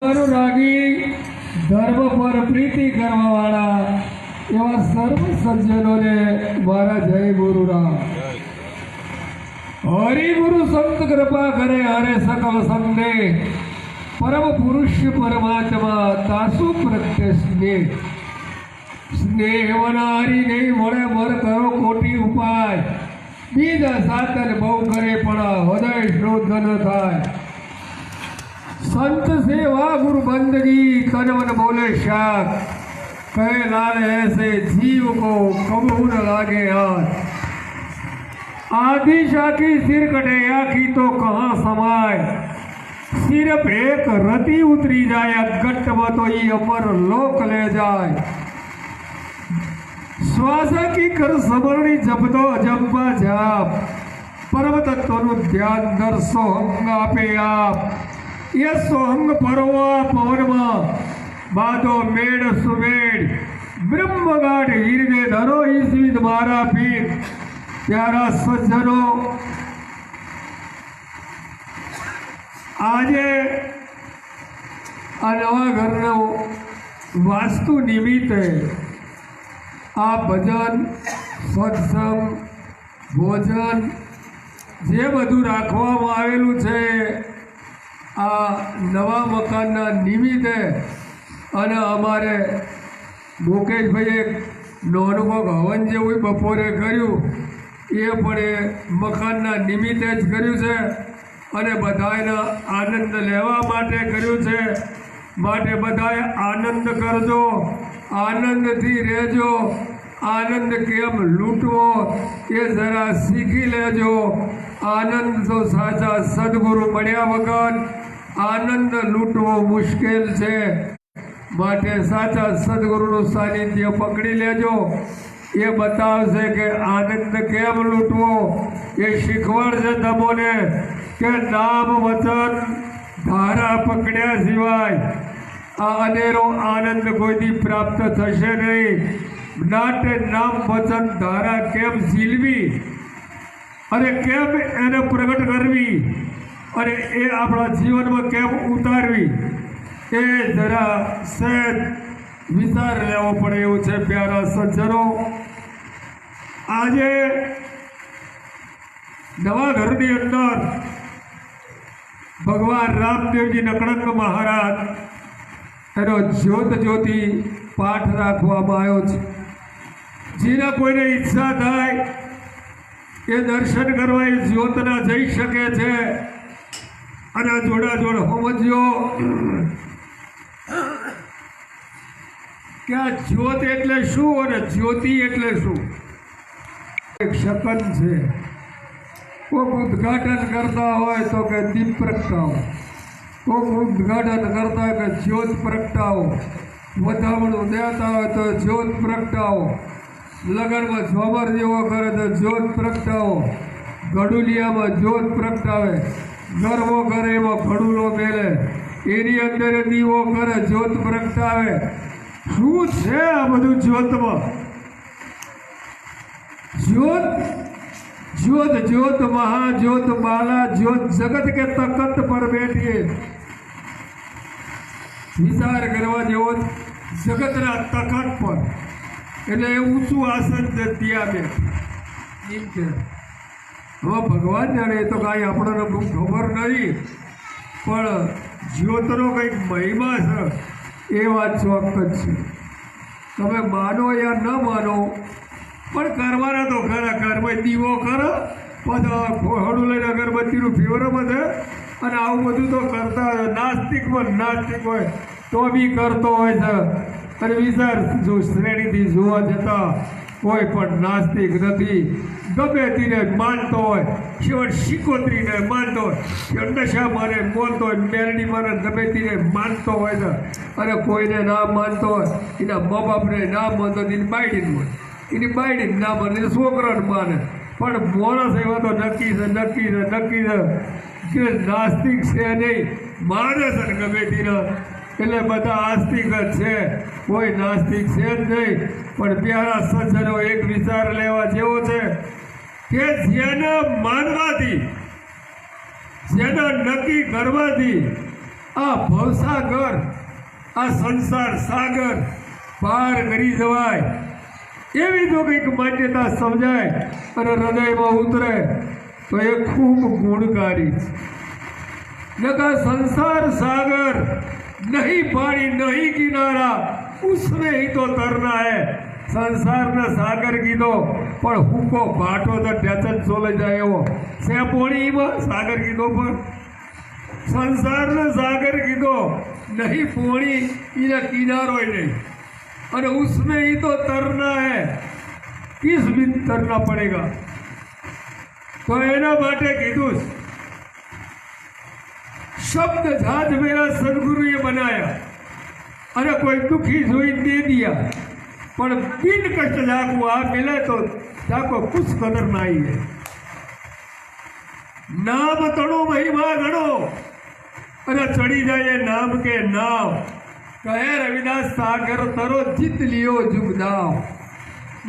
રાગી ધર્મ પર પ્રીતિ કરવા વાળા એવા સર્વ સજ્જનોને મારા જય ગુરુરામ। હરિ ગુરુ સંત કૃપા કરે હરે સકલ સંગે પરમ પુરુષ પરમાત્મા તાસુ પ્રત્યે સ્નેહ વનારી નહીં મળે મર કરો કોટી ઉપાય બીજા સાતન બહુ કરે પણ હૃદય શુદ્ધ ન થાય। संत सेवा गुरु बंदगी कनवन बोले शाक कहे लाल ऐसे जीव को कबू न लागे हाथ। आधी शाखी सिर कटे आखी तो कहाँ समाय सिर्फ एक रति उतरी जाए गट में तो ये अमर लोक ले जाए। श्वासा की कर समरणी जपतो अजंबा जाप परम तत्व ध्यान दर सोहंग आपे आप। ये सोहंग परवा पवनमा बादो मेड़ सुमेड़ ब्रह्मगाढ़ हीरवे धरो ईसवीद मारा पीर। प्यारा सज्जनों, आज आ नवा घरनो वास्तु निमित्त आ भजन सत्संग भोजन जे बधु राखवामां आवेलुं छे आ नवा मकानना निमित्ते अने अमारे मुकेश भाई नोनुं हवन जेवुं बपोरे कर्युं ए पण मकानना निमित्ते ज कर्युं छे अने बधायने आनंद लेवा माटे कर्युं छे। माटे बधाए आनंद करजो, आनंदथी रहेजो। आनंद केम लूटवो ए जरा शीखी लेजो। आनंद तो साचा सद्गुरु मळ्या वगर आनंद लूटवो मुश्किल छे। माटे साचा सद्गुरुनुं सानिध्य पकड़ी लेजो। ये बतावशे के आनंद केम लूटवो। ये शीखवाडशे तमोने के नाम वचन धारा पकड्या सिवाय आ अनेरो आनंद कोईथी प्राप्त थशे नहीं। नाटे नाम वचन धारा केम झीलवी अरे केम एने प्रगट करवी अरे ए आपणा जीवन में केम उतारवी ए जरा सहज विचार लेवो पड़े एवुं छे। प्यारा सज्जनों, आजे नवा घरनी अंदर भगवान रामदेवजी नकड़ंग महाराज एनो ज्योत ज्योति पाठ राखवामां आव्यो छे। जेना कोईने इच्छा थाय ए दर्शन करवा ए ज्योतना जई शके छे। अने जोड़ा जोड़ समझो कि आ ज्योत एटले शुं अने ज्योति एटले शुं। एक शकन छे, कोई उद्घाटन करता होय तो के दीप प्रगटाओ, कोई उद्घाटन करता है कि ज्योत प्रगटाओ, वधामणुं देता हो तो ज्योत प्रगटाओ, लगन में झोमर जेवो करे तो ज्योत प्रगटाओ, गडुलिया में ज्योत प्रगटावे, गरबो करे एमां घडुलो मेले एनी अंदर दीवो करे ज्योत प्रगटावे। शुं छे आ बधुं ज्योतमां? ज्योत ज्योत ज्योत महाज्योत माला ज्योत जगत के तखत पर बैठिए। विचार करवा जेवो जगतना तखत पर एटले ऊंचुं आसन छे त्यां बेठा एम के હવે ભગવાન જાણે તો કાંઈ આપણને બહુ ખબર નહીં, પણ જ્યોતનો કંઈક મહિમા છે એ વાત ચોક્કસ છે। તમે માનો યા ન માનો પણ કરવાના તો ખરા। ઘરમાં દીવો કરો પાછા ખોહડું લઈને અગરબત્તીનું ફીવર બધે અને આવું બધું તો કરતા હોય। નાસ્તિકમાં નાસ્તિક હોય તો બી કરતો હોય છે। અને વિચાર જો શ્રેણીથી જોવા જતાં કોઈ પણ નાસ્તિક નથી। ગમે તેને માનતો હોય, શિવણ શિકોત્રીને માનતો હોય, નશા મારે માનતો હોય, મેરડી મારે ગમે તેને માનતો હોય છે। અને કોઈને ના માનતો હોય, એના મા બાપને ના માનતો એની બાયડીને હોય, એની બાયડીને ના માને છોકરાને માને। પણ માણસ એવા તો નક્કી છે નક્કી છે નક્કી છે કે નાસ્તિક છે નહીં, માને છે ગમે તેને। એટલે બધા આસ્તિક જ છે, કોઈ નાસ્તિક છે જ નહીં। પણ પ્યારા સજ્જનો એક વિચાર લેવા જેવો છે કે જેને માનવાથી જેને નક્કી કરવાથી આ ભવસાગર, આ સંસાર સાગર પાર કરી જવાય એવી જો કંઈક માન્યતા સમજાય અને હૃદયમાં ઉતરે તો એ ખૂબ ગુણકારી છે. નકા સંસાર સાગર નહીં પાણી નહીં કિનારા उसमें ही तो तरना है. સંસારને સાગર કીધો પણ હુકો ભાટો તો ટેચન ચોલે જાય એવો પોણીમાં સાગર કીધો પણ સંસારને સાગર કીધો નહીં પોણી એના કિનારો નહીં અને उसमें ही तो तरना है. किस बिन तरना पड़ेगा? तो એના માટે કીધું शब्द जहाज मेरा सदगुरुए बनाया अरे कोई दुखी जोई दे दिया पर बिन कष्ट जाको आ मिले तो जाको कुछ कदर नहीं है. नाम तड़ो महिमा गणो अरे चढ़ी जाए नाम के नाव. कहे रविदास सागर तरो जीत लियो जुग दाव.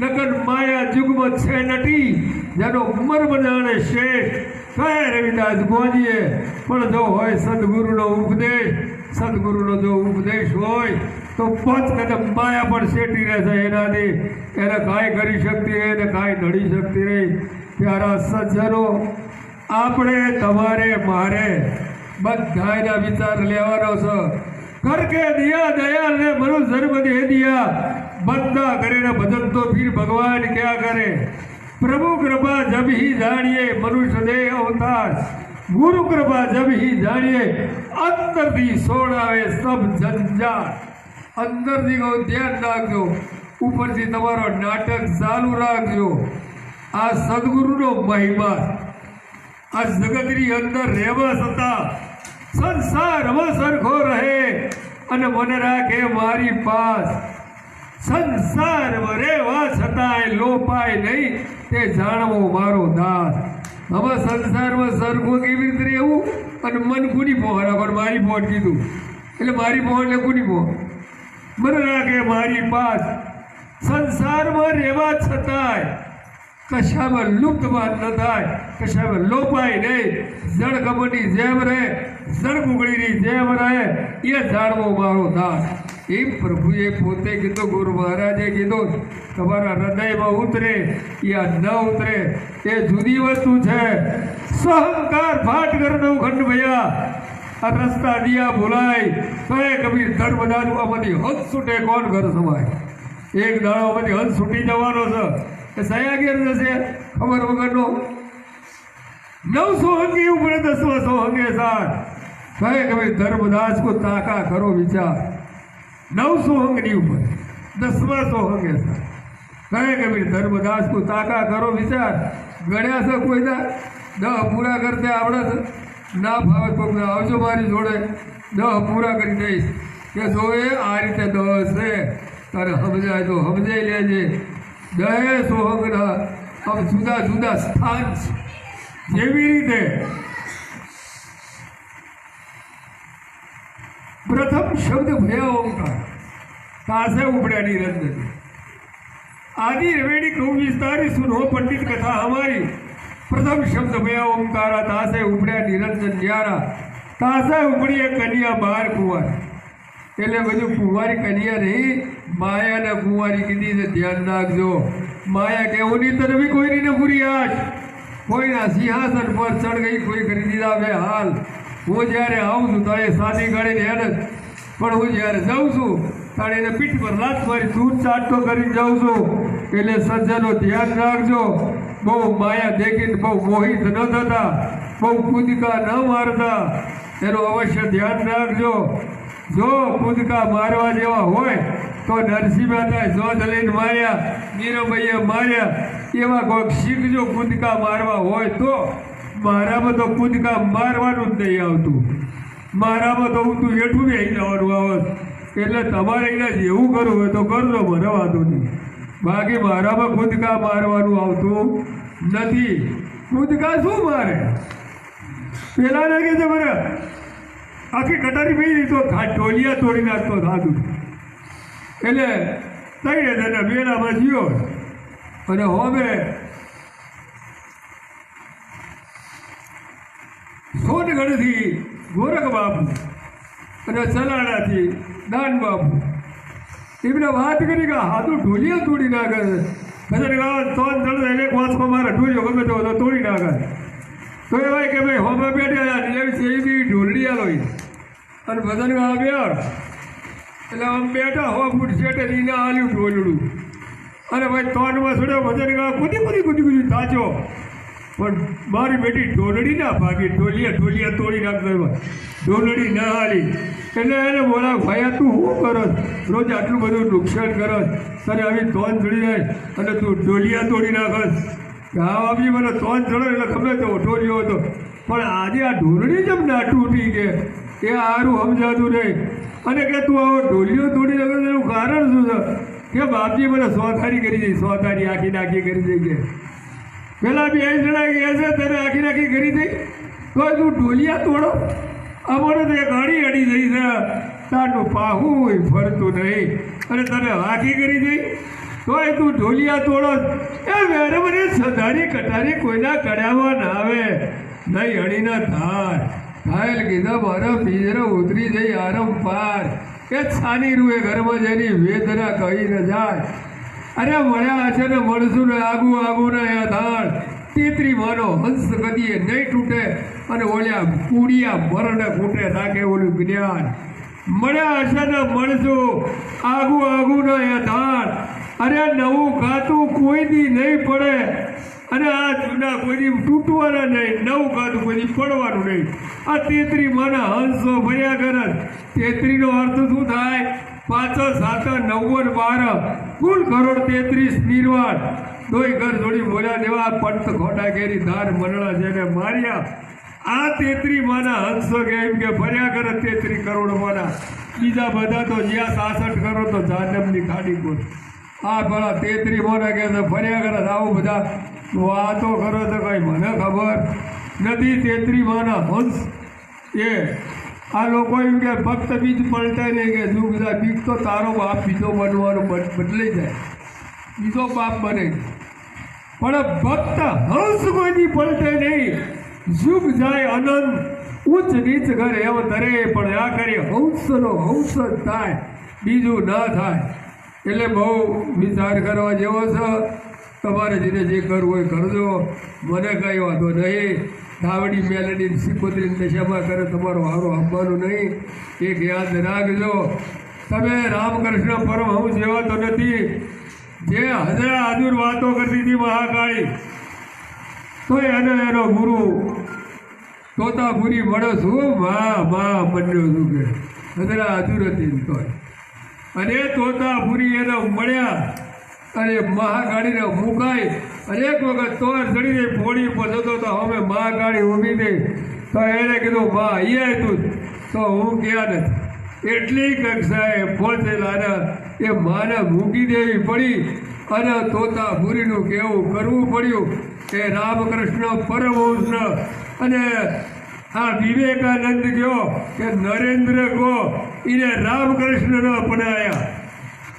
नगन माया जुग में छे नटी जनो मर्म जाने शेष. कहे रविदास गोजीए पण जो होय सदगुरुनो उपदेश, सदगुरुनो जो उपदेश होय तो 5 कदम माया पर सेटी रहશે એનાથી એને કાંઈ કરી શકતી નહીં ને કાંઈ નડી શકતી નહીં. પ્યારા સજ્જનો, આપણે તમારે મારે બધાના વિચાર લેવાનો છે. करके दिया दयाल ने मनुष्य जन्म दे दिया, बंदा करे ना भजन तो फिर भगवान क्या करे. प्रभु कृपा जब ही जानिए मनुष्य दे अवतार. गुरु कृपा जब ही जानिए अंदर दी सोड़ावे सब जंजाल. अंदर दी को ध्यान राखजो, ऊपर से तमारो नाटक चालू राखजो. आ सदगुरुनो महिमा आ जगतनी अंदर રહેવા છતાં સંસારમાં સરખો રહે અને મને રાખે મારી પાસ. સંસારમાં રહેવા છતાંય લોપાય નહીં તે જાણવો મારો દાસ. હવે સંસારમાં સરખો કેવી રીતે રહેવું અને મન કુની પહોંચા પણ મારી પહોંચ કીધું એટલે મારી પહોંચ એટલે કુની પહોંચ મને રાખે મારી પાસ. સંસારમાં રહેવા છતાંય કશામાં લુપ્તમાં ન થાય, કશામાં લોપાય નહીં, જળ ખબરની જેમ રહે, જળ કુકડીની જેમ રહે એ જાણવો મારો દાસ. એ પ્રભુએ પોતે કીધું, ગુરુ મહારાજે કીધું, તમારા હૃદયમાં ઉતરે યા ન ઉતરે એ જુદી વસ્તુ છે. સહંકાર ફાટ કરનો ખંડ ભયા આ રસ્તા દિયા ભૂલાય. કહે કબીર ધર્મદાનું આમાંથી હદ છૂટે કોણ ઘર સમાય. એક દાડો આમાંથી હદ છૂટી જવાનો છે એ સયા ઘેર જશે ખબર વગરનો. 900 અંગી ઉપડે 10 અંગે સાથ. કહે કબીર ધર્મદાસ કો તાકા કરો વિચાર. 900 અંગની ઉપર 10 અંગે સાથ. કહે કબીર ધર્મદાસ કો તાકા કરો વિચાર. ગણ્યા છે કોઈના 10 પૂરા કરતે આવડે છે? ના ફાવે કોઈને આવજો મારી જોડે 10 પૂરા કરી દઈશ કે જો એ આ રીતે 10 છે તારે સમજાય તો સમજાઈ લેજે. 10 સોહંગના હવે જુદા જુદા સ્થાન છે. જેવી રીતે પ્રથમ શબ્દ ભયા ઓંકાર તાસે ઉપડ્યા નિરંજન. આદિ રવેણી કહું વિસ્તારી સુનો પંડિત કથા हमारी. प्रथम शब्द भया ओंकारा तासे उपड़े निरंजन न्यारा. तासे उपड़ी एक कन्या बार कुंवर એટલે બધું કુંવારી કન્યા નહીં, માયાને કુંવારી કીધી છે. ધ્યાન રાખજો, માયા કેવું નહીં તને બી કોઈની ને પૂરી આશ. કોઈના સિંહાસન પર ચડ ગઈ, કોઈ કરી દીધા બે હાલ. હું જ્યારે આવું છું તો એ સાદી ગાડીને હેડ જ, પણ હું જ્યારે જાઉં છું ત્યારે એને પીઠ પર લાત મારી દૂધ ચાટતો કરીને જાઉં છું. એટલે સજ્જનો ધ્યાન રાખજો, બહુ માયા દેખીને બહુ મોહિત ન થતા, બહુ કૂદકા ન મારતા, એનું અવશ્ય ધ્યાન રાખજો. જો કૂદકા મારવા જેવા હોય તો નરસિંહ મહેતાએ જોધ લઈને માર્યા, મીરાબાઈએ માર્યા, એવા કોઈક શીખજો. કૂદકા મારવા હોય તો મારામાં તો કૂદકા મારવાનું જ નહીં આવતું. મારામાં તો ઊંધું હેઠું બી આવી જવાનું આવત. એટલે તમારે અહીંયા જેવું કરવું હોય તો કરજો, મને વાંધો નહીં. બાકી મારામાં કૂદકા મારવાનું આવતું નથી. કૂદકા શું મારે? પેલા લાગે છે મને આખી કટારી પી તો ઢોલિયા તોડી નાખતો થાતું. એટલે 3000 મેળામાં જીવો અને હવે સોનગઢથી ગોરખ બાપુ અને ચલાણાથી દાન બાપુ એમને વાત કરી કે હાથું ઢોલિયા તોડી નાખે છે ભજન ગાવા ત્રણ જણ એક વાંચમાં મારા ઢોલિયો ગમે તો તોડી નાખે તો એવાય કે ભાઈ હોમાં બેઠા એવી એ બી ઢોલડી આલો અને ભજન ગાવા બેર એટલે આમ બેઠા હો ફૂટ શેટે એને આલ્યું ઢોલડું અને ભાઈ તોનમાં છોડ્યો ભજન ગાવા કૂદી તાચો પણ મારી બેટી ઢોલડી ના ભાગી ઢોલિયા તોડી નાખતો ઢોલડી ના હાલી એટલે એને બોલા ભાઈ તું શું કરસ રોજ આટલું બધું નુકસાન કરસ તને આવી તોન ચડી જાય અને તું ઢોલિયા તોડી નાખસ હા બાપજી મને તોન ચડો એટલે ગમે તો ઢોલિયો હતો પણ આજે આ ઢોલડી જેમ નાટું ઉઠી કે એ સારું સમજાતું નહીં અને કે તું આવો ઢોલિયો તોડી નાખે એનું કારણ શું છે કે બાપજી મને સોથારી કરી દઈ સોથારી આખી નાખી કરી દઈ કે પેલા બી એ જણા ગયા છે તને આખી નાખી કરી દઈ તો તું ઢોલિયા તોડો અમારે તો એ ગાડી અડી જઈ છે તારનું પાહું હોય ફરતું નહીં અને તને વાકી કરી દઈ તોય તું ઢોલિયા તોડો એ વેરે મને સધારી કટારી કોઈના કડાવવા ના આવે નહીં અડીના ધાર ઘાયલ કીધા મારા પિંજરા ઉતરી જઈ આરમ પાર કે છાની રૂએ ઘરમાં જેની વેદના કહી ન જાય અરે મળ્યા છે ને મળશું ને આગું ને આ ધાર તેત્રી માનો હંસ કદીએ નહીં તૂટે અને ઓલ્યા કુડિયા મરણે ખૂટે નાખે ઓલું જ્ઞાન મળ્યા હશે ને મળશું આગું ને આ ધાર અરે નવું ગાતું કોઈ દી નહીં પડે અને આ જૂના કોઈ તૂટવાના નહીં નવું ગાતું કોઈ પડવાનું નહીં આ તેત્રી માના હંસો ભર્યા કરે તેત્રીનો અર્થ શું થાય 5 7 9 12 કુલ કરોડ 33 નિર્વાણ દોય ઘર જોડી બોલ્યા દેવા પંત ખોટા કેરી ધાર મનડા જેને માર્યા આ 33 માના હંસો કે એમ કે ભર્યા કરે 33 કરોડ માના બીજા બધા તો જ્યાં 66 કરોડ તો જાનમની ખાડી ગોત આ ભલા 33 માના કે ફર્યા કરે આવું બધા વાતો કરો તો કઈ મને ખબર નથી 33 માના હંસ એ આ લોકો એમ કે ભક્ત બીજ પલટાય નહીં કે શું બધા બીજ તો તારો બાપ બીજો બનવાનો બદલાઈ જાય બીજો બાપ બને પણ ભક્ત હંસ કોઈથી પલટે નહીં યુગ જાય અનંત ઉચ્ચ નીચ ઘર એવો તરે પણ આ કરી હંસનો હંસ જ થાય બીજું ના થાય એટલે બહુ વિચાર કરવા જેવો છે તમારે જેને જે કરવું હોય કરજો મને કંઈ વાંધો નહીં ધાવડી મેલડી સિકોતરી દશામાં કરે તમારો હારો આપવાનો નહીં એક યાદ રાખજો તમે રામકૃષ્ણ પરમહંસ જેવા તો નથી જે હજરા હજુર વાતો કરતી હતી મહાકાળી તો એનો ગુરુ તોતાપુરી મળો છું મા બન્યો છું કે હજરા હજુર હતી તો અને તોતાપુરી એને મળ્યા અને મહાકાળીને મુકાઈ અને એક વખત તોર ચડી ગઈ પોળી ઉપર જતો તો અમે મહાકાળી ઊભી થઈ તો એને કીધું મા અહીંયા તું તો હું ક્યાં નથી એટલી કક્ષાએ પહોંચેલા અને એ માને મૂકી દેવી પડી અને તોતાપુરીનું કેવું કરવું પડ્યું કે રામકૃષ્ણ પરમહંસને અને આ વિવેકાનંદ ગયો કે નરેન્દ્ર ગો એને રામકૃષ્ણને અપનાયા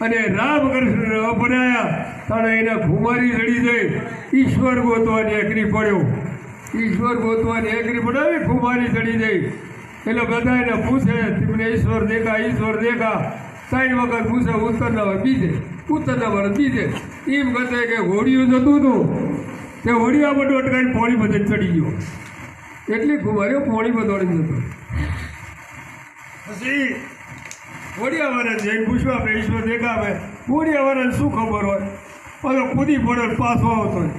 અને રામકૃષ્ણને અપનાયા તાણે એને ખુમારી ચડી જઈ ઈશ્વર ગોતવાની એકરી પડ્યો ઈશ્વર ગોતવાની એકરી પડ્યો ખુમારી ચડી જઈ એટલે બધા એને પૂછે તમને ઈશ્વર દેખા 3 વખત પૂછે ઉત્તર ના હોય બીજે ઉત્તર ના વર બીજે એમ કહે કે હોડિયું જતું હતું તે હોડિયા બધું અટકાઈને પોણી બધે ચડી ગયો એટલી ખુમારીઓ પોણી બધોડી જતો પછી હોડિયાવાળાને જઈને પૂછવા આપણે ઈશ્વર દેખાવે હોડિયાવાળાને શું ખબર હોય પાછો કૂદી પડે પાછો આવતો હોય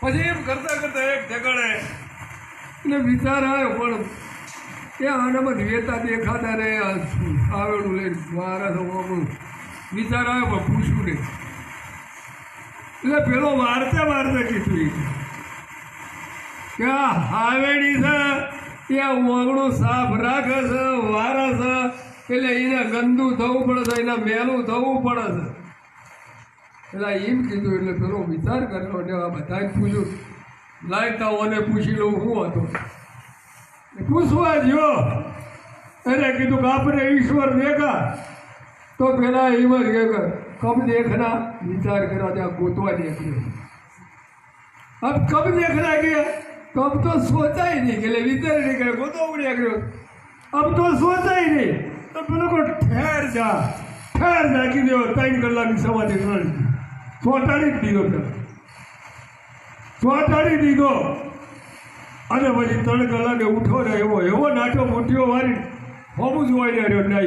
પછી એમ કરતા એક ઠેકાણે એટલે વિચાર આવ્યો પણ એ આનામાં વેતા દેખાતા ને આવેલું લઈને મારા સૌનું વિચાર આવ્યો પણ પૂછ્યું નહીં એટલે પેલો વાર્તા કીધું કે આ હાવેડી છે એ ઓગણું સાફ રાખે છે વારા છે એટલે એને ગંદુ થવું પડે છે એને મેલું થવું પડે છે એટલે એમ કીધું એટલે પેલો વિચાર કર્યો એટલે આ બધાને પૂછ્યું લાયતાઓને પૂછી લઉં હું હતો પૂછવા જ્યો એને કીધું કે આપણે ઈશ્વર દેખા તો પેલા એમ જ કે કબ દેખના વિચાર કર્યો ત્યાં ગોતવા નીકળ્યો अब कब देखना गया તો अब तो सोचा ही नहीं કે વિચાર નહીં કરે ગોતવણી કર્યો अब तो सोचा ही नहीं તો પેલો કો ઠેર નાખી દેવો 3 કલાકની સમાધિ કરી ચોટાડી દીધો અને પછી 3 કલાકે ઉઠો ને એવો નાઠો મોટીઓ વારી હોવું જ હોય ને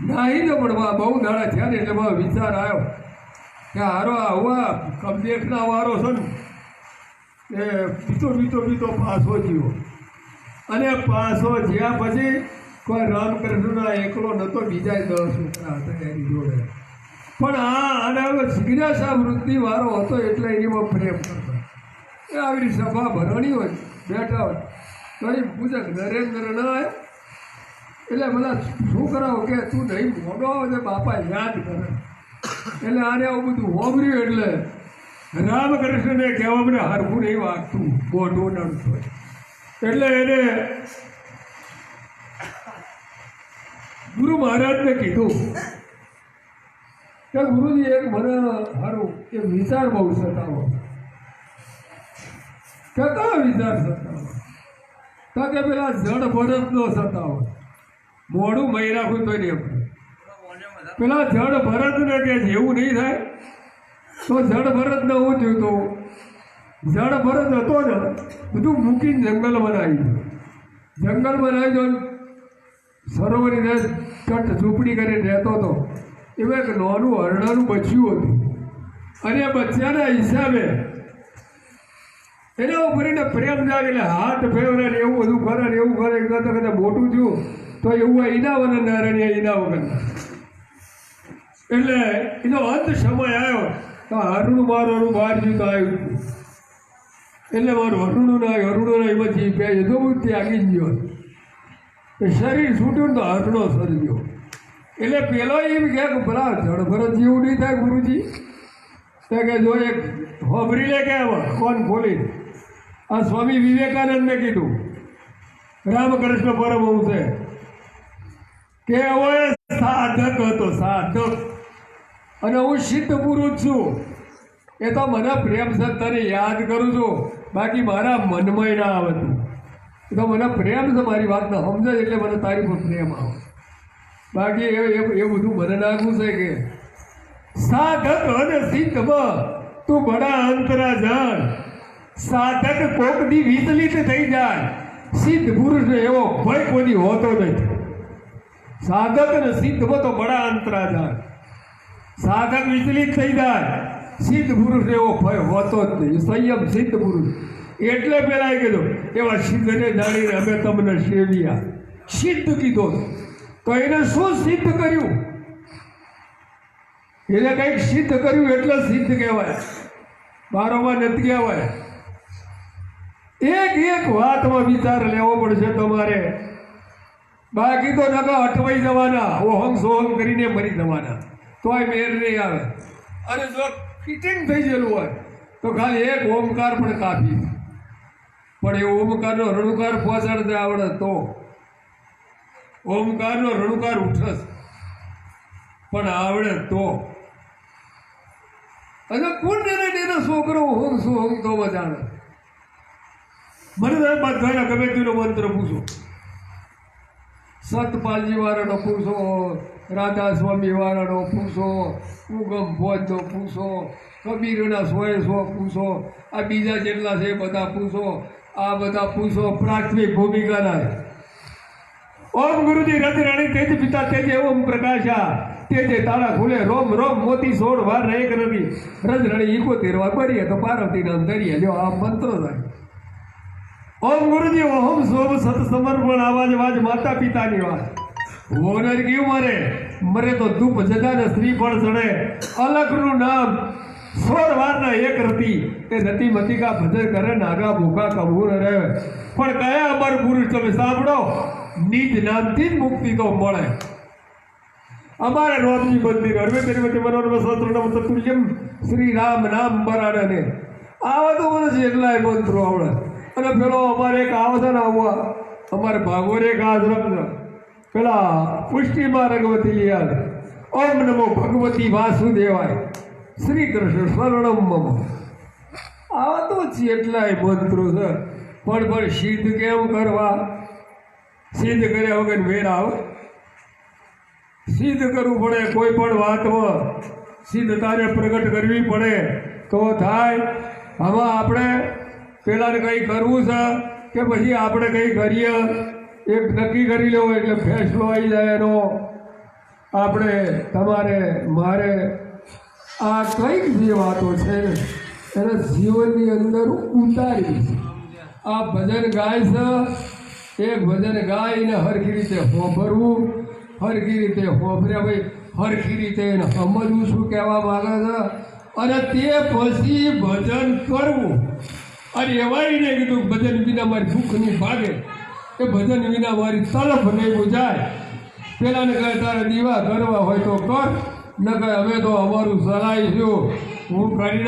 નાહી તો પણ બહુ દાડા થયા ને એટલે મારો વિચાર આવ્યો કે હારો આવા કમદેખના વારો છે ને એ પીતો પાછો જીવો અને પાછો જ્યાં પછી કોઈ રામકૃષ્ણના એકલો નહોતો બીજા 10 છોકરા હતા એની જોડે પણ અને હવે જિજ્ઞાસા વૃત્તિ વાળો હતો એટલે એમાં પ્રેમ કરતા એ આવી સભા ભરણી હોય બેઠા હોય તો એ પૂછે નરેન્દ્ર ના આવ્યો એટલે બધા છોકરાઓ કે તું નહીં મોડો આવે છે બાપા યાદ કરે એટલે આને આવું બધું હોંભર્યું એટલે રામકૃષ્ણને કહેવા મને હરખું નહીં વાગતું મોઢું નડતું એટલે એને ગુરુ મહારાજને કીધું કે ગુરુજી એક મને સારું એક વિચાર બહુ સતાવો કે કયો વિચાર સતાવો તો કે પેલા જડ ભરતનો સતાવો મોડું મહી રાખું તો નહીં પેલા જડ ભરતને કે એવું નહીં થાય તો જડ ભરતને હું થયું તો જડ ભરત હતો ને બધું મૂકીને જંગલમાં આવી ગયો જંગલમાં આવી ગયો સરોવરની તટ ઝૂંપડી કરીને રહેતો હતો એમાં એક નાનું હરણાનું બચ્યું હતું અને એ બચ્ચાના હિસાબે એના ઉપરને પ્રેમ જાગે એટલે હાથ ફેવરે ને એવું બધું કરે ને એવું કરે કરતાં કરતાં મોટું થયું તો એવું ઈના વગર નારાયણ ઈના વગર એટલે એનો અંત સમય આવ્યો તો હરણું મારું બહાર જયું તો આવ્યું એટલે મારું હરણું ના એમાં બે યદોબુદ્ધિ આગી ગયો શરીર છૂટ્યું તો હરણો સર્જ્યો એટલે પેલો એમ કહે કે ભલા જળભરત જેવું નહીં થાય ગુરુજી તો કે જો એક હોબરી લે કે કોણ ખોલી આ સ્વામી વિવેકાનંદને કીધું રામકૃષ્ણ પરમહંસે કે એવો સાધક હતો સાધક અને હું સિદ્ધ પુરુષ છું એ તો મને પ્રેમ સત્તાને યાદ કરું છું બાકી મારા મનમાં ના આવતું એ તો મને પ્રેમ છે મારી વાતને સમજે એટલે મને તારી પર પ્રેમ આવે બાકી એ બધું મને નાખવું છે કે સાધક અને સિદ્ધમાં તું બડા અંતરા જાણ સાધક કોકની વિચલિત થઈ જાય સિદ્ધ પુરુષને એવો ભય કોની હોતો નથી સાધક અને સિદ્ધમાં તો બડા અંતરા જાણ સાધક વિચલિત થઈ જાય સિદ્ધ પુરુષને એવો ભય હોતો જ નહીં સંયમ સિદ્ધ પુરુષ એટલે પેલા કીધું એવા સિદ્ધને જાણીને અમે તમને સેવ્યા સિદ્ધ કીધો તો એને શું સિદ્ધ કર્યું એને કંઈક સિદ્ધ કર્યું એટલે સિદ્ધ કહેવાય બારોમાં નથી કહેવાય એક વાતમાં વિચાર લેવો પડશે તમારે બાકી તો નકા અટવાઈ જવાના ઓહમ સોહમ કરીને મરી જવાના તોય મેર નહીં આવે અને જો ફિટિંગ થઈ ગયેલું હોય તો ખાલી એક ઓમકાર પણ કાફી પણ એ ઓમકારનો રણુકાર પહોંચાડતે આવડે તો ઓમકારનો રણુકાર ઉઠસ પણ આવડે તો અને પુણ્યને એનો છોકરો હોમ સોહમ તો જાણે મને બધાના ગમે તેનો મંત્ર પૂછો સતપાલજી વાળાનો પૂછો રાધા સ્વામી વાળાનો પૂછો ઉગમ ભોજનો પૂછો કબીરના 100 પૂછો આ બીજા જેટલા છે બધા પૂછો આ બધા પૂછો પ્રાથમિક ભૂમિકાના ઓમ ગુરુજી રજ રાણી તેજ પિતા તેજ ઓમ પ્રકાશા તેજે તાળા ખુલે રોમ રોમ મોતી 16 વાર એક નથી રજ રાણી 71 વાર પડીએ તો પાર્વતી નામ ધરીએ જો આ મંત્રો થાય ઓમ ગુરુજી ઓહમ સોમ સત સમર્પણ આવાજ વાજ માતા પિતાની વાત હોનર કેવું મરે તો ધૂપ જગાને શ્રીફળ ચડે અલખનું નામ 16 વારના એક રતી એ રતી મતિકા ભજન કરે નાગા ભૂખા કબૂર રહે પણ કયા અમર પુરુષ તમે સાંભળો નિજ નામથી જ મુક્તિ તો મળે અમારે રોમજી મંદિર હરવે તેરી મનોરમ સહસ્રનામ તતુલ્યમ શ્રી રામ નામ બરાડને આવા તો મને એટલાય મંત્રો આવડે અને પેલો અમારે એક આવે છે ને અમારે ભાગોરે એક આશ્રમ છે પેલા પુષ્ટિમાં રઘવતી યાદ ઓમ નમો ભગવતી વાસુદેવાય શ્રી કૃષ્ણ શરણમ મમ આવા તો જેટલાય મંત્રો છે પણ સિદ્ધ કેમ કરવા? સિદ્ધ કર્યા વગર વેર આવે? સિદ્ધ કરવું પડે. કોઈ પણ વાતમાં સિદ્ધતાને પ્રગટ કરવી પડે તો થાય. આમાં આપણે પેલાને કંઈ કરવું છે કે પછી આપણે કંઈ કરીએ એક નક્કી કરી લેવું એટલે ફેસલો આવી જાય એનો. આપણે તમારે મારે આ કંઈક જે વાતો છે ને એને જીવનની અંદર ઉતારી. આ ભજન ગાય છે, એક ભજન ગાઈને હરખી રીતે હોભરવું, હરખી રીતે હોભર્યા ભાઈ હરખી રીતે એને સમજવું શું કહેવા માગે છે અને તે પછી ભજન કરવું. અને એવાય નહીં કીધું ભજન વિના મારી ભૂખ નહીં ભાગે, એ ભજન વિના મારી તલફ નહીં બુજાય. પેલાને કહે તારે દીવા કરવા હોય તો કર, ન કહે અમે તો અમારું સલાહીશું હું કરી